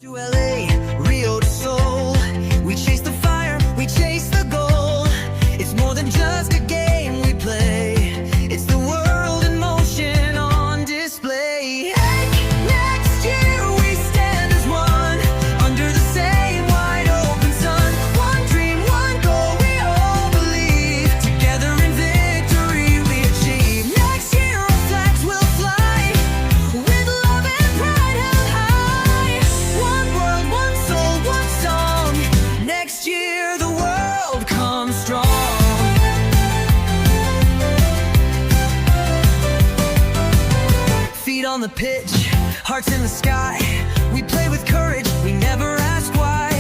To LA, Rio to Seoul, we chase the fire, we chase the goal. It's more than just a game we play, it's the world in motion on display. Next year we stand as one, under the same wide open sun. One dream, one goal, we all believe, together in victory we achieve. Next year our flags will fly, with love and pride held high. One world, one soul, one song. Next year the world comes strong. Feet on the pitch, hearts in the sky. We play with courage, we never ask why.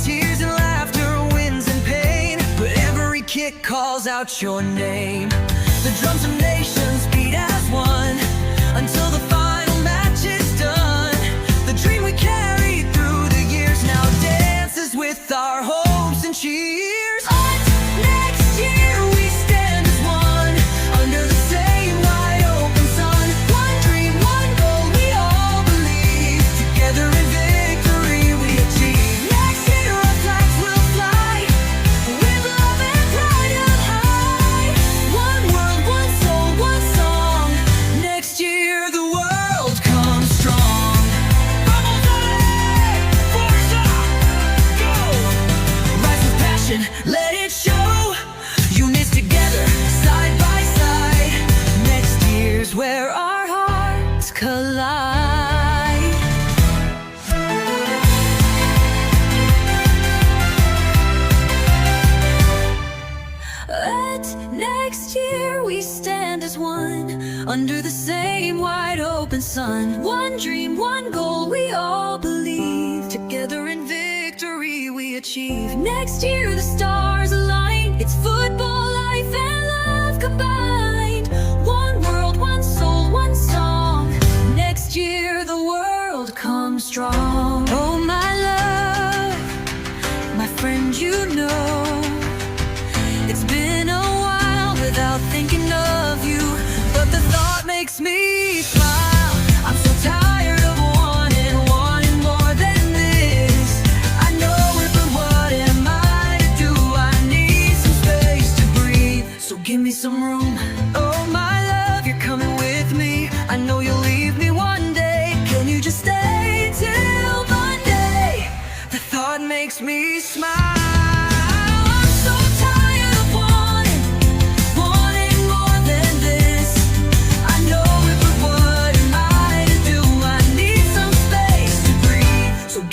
Tears and laughter, wins and pain, but every kick calls out your name. The drums of nations beat as one, until the final match is done. The dream we carried through the years now dances with our hopes and cheers. Next year we stand as one, under the same wide open sun. One dream, one goal, we all believe, together in victory we achieve. Next year our flags will fly, with love and pride held high. One world, one soul, one song. Next year the world comes strong. Vamos Ale! Forza! Go! Rise with passion, let it show. Units together, side by side. Next year's where our hearts collide. At next year we stand as one, under the same wide open sun. One dream, one goal, we all believe, together in victory we achieve. Next year the stars align, it's football, life and love combined. One world, one soul, one song. Next year the world comes strong. Oh my love, my friend, you know, it's been a while without thinking of you, but the thought makes me smile. I'm so tired of wanting more than this. I know it, but what am I to do? I need some space to breathe, so give me some room. Oh my love, you're coming with me. I know you'll leave me one day. Can you just stay till Monday? The thought makes me smile.